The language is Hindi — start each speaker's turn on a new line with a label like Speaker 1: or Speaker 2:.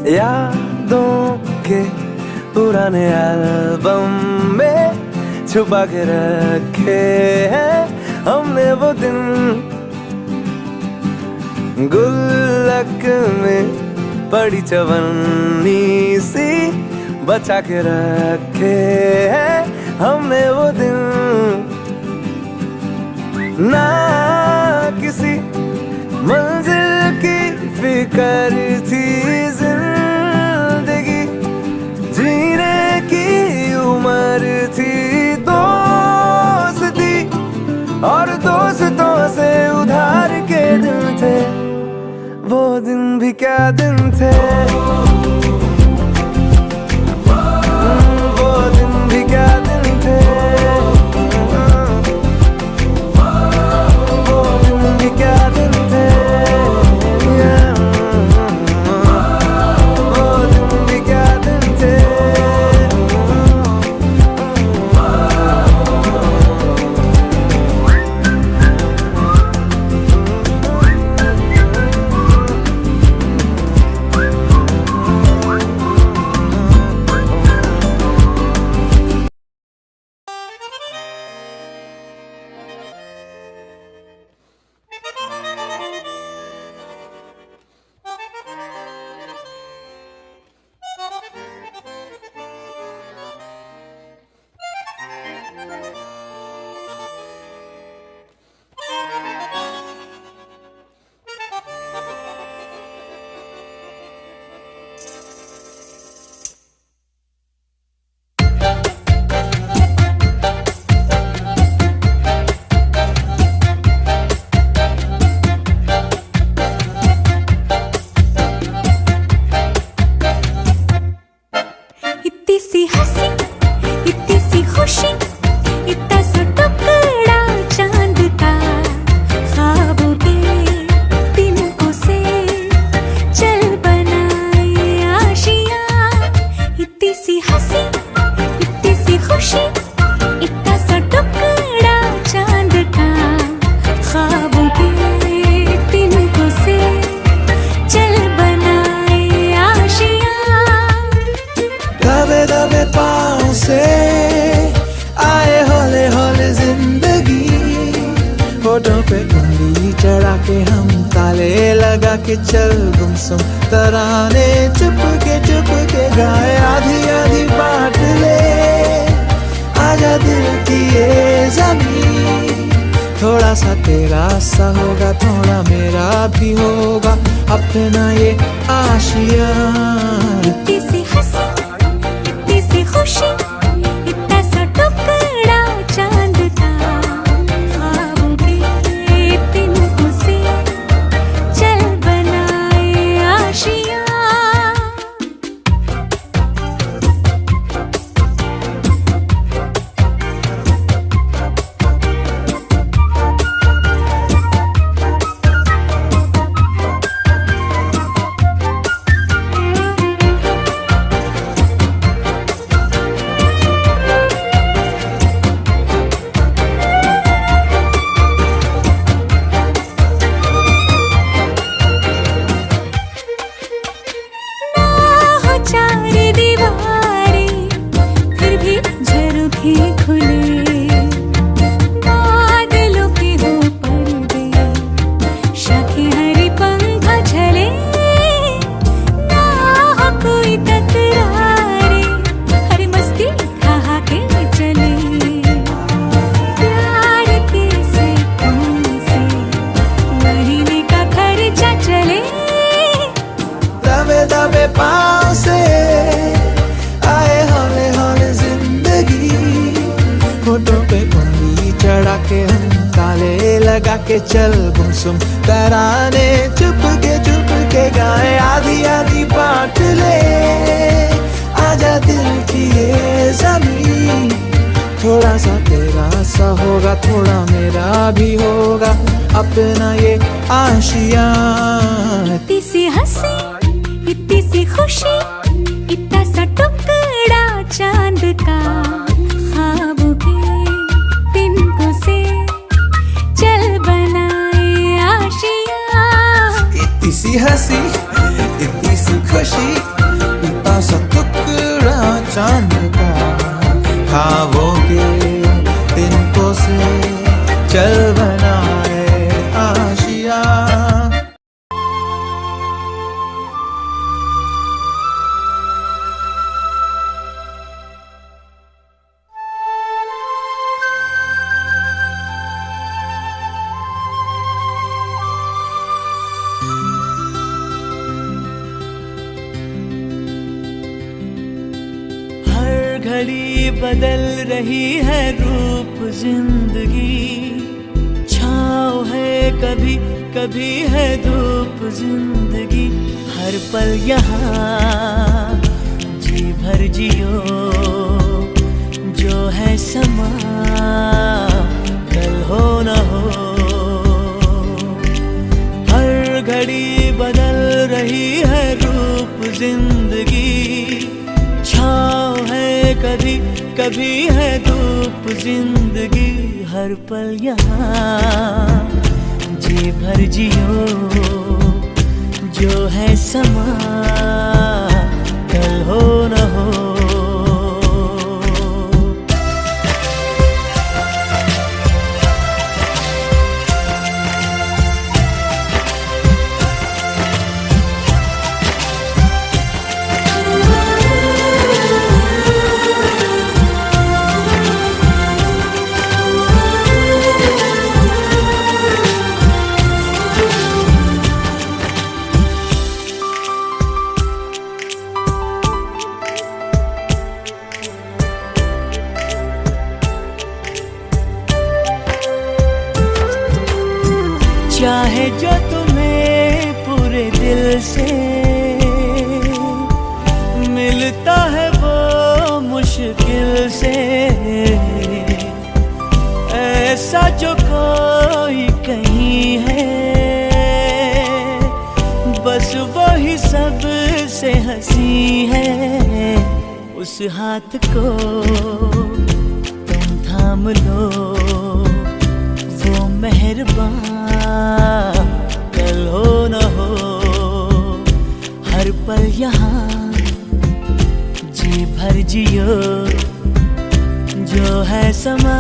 Speaker 1: यादों के पुराने एल्बम में छुपा के रखे हैं हमने वो दिन, गुल्लक में पड़ी चवन्नी सी बचा के रखे हैं हमने वो दिन। ना किसी मंजिल की फिक्र थी, जिंदगी जीने की उम्र थी, दोस्ती और दोस्तों से उधार के दिन थे, वो दिन भी क्या दिन थे, वो दिन भी क्या दिन थे, वो दिन भी क्या दिन थे, वो दिन भी क्या दिन थे। होठों पे उंगली चढ़ा के हम ताले लगा के चल गुमसुम तराने चुप के गाए, आधी आधी बांट ले आजा दिल की ये ज़मीन, थोड़ा सा तेरा सा होगा थोड़ा मेरा भी होगा अपना ये आशिया।
Speaker 2: इतनी सी हंसी इतनी सी खुशी इतना सा टुकड़ा चांद का, ख्वाबों के तिनकों से चल बनाए आशिया।
Speaker 1: दबे पाँव से आए हौले हौले जिंदगी, होठों पे उंगली चढ़ा के हम ताले लगा के चल गुमसुम तराने चुप के गाए, आधी आधी बांट ले आजा दिल की ये ज़मीन, थोड़ा सा तेरा सा होगा थोड़ा मेरा भी होगा अपना ये आशिया।
Speaker 2: इतनी सी हंसी इतनी सी खुशी इतना सा टुकड़ा चांद का, ख्वाबों के तिनकों से चल बनाए आशिया।
Speaker 1: इतनी सी हंसी इतनी सी खुशी हाथों से चल बनाए आशिया।
Speaker 3: घड़ी बदल रही है रूप जिंदगी, छाँव है कभी कभी है धूप जिंदगी। हर पल यहाँ जी भर जियो, जो है समा कल हो न हो। हर घड़ी बदल रही है रूप जिंदगी, छाँव है कभी कभी है धूप जिंदगी। हर पल यहाँ जी भर जियो, जो है समा कल हो न हो। चाहे जो तुम्हें पूरे दिल से मिलता है वो मुश्किल से, ऐसा जो कोई कहीं है बस वही सबसे हंसी है। उस हाथ को तुम थाम लो, वो मेहरबान कल हो न हो। हर पल यहाँ जी भर जियो, जो है समा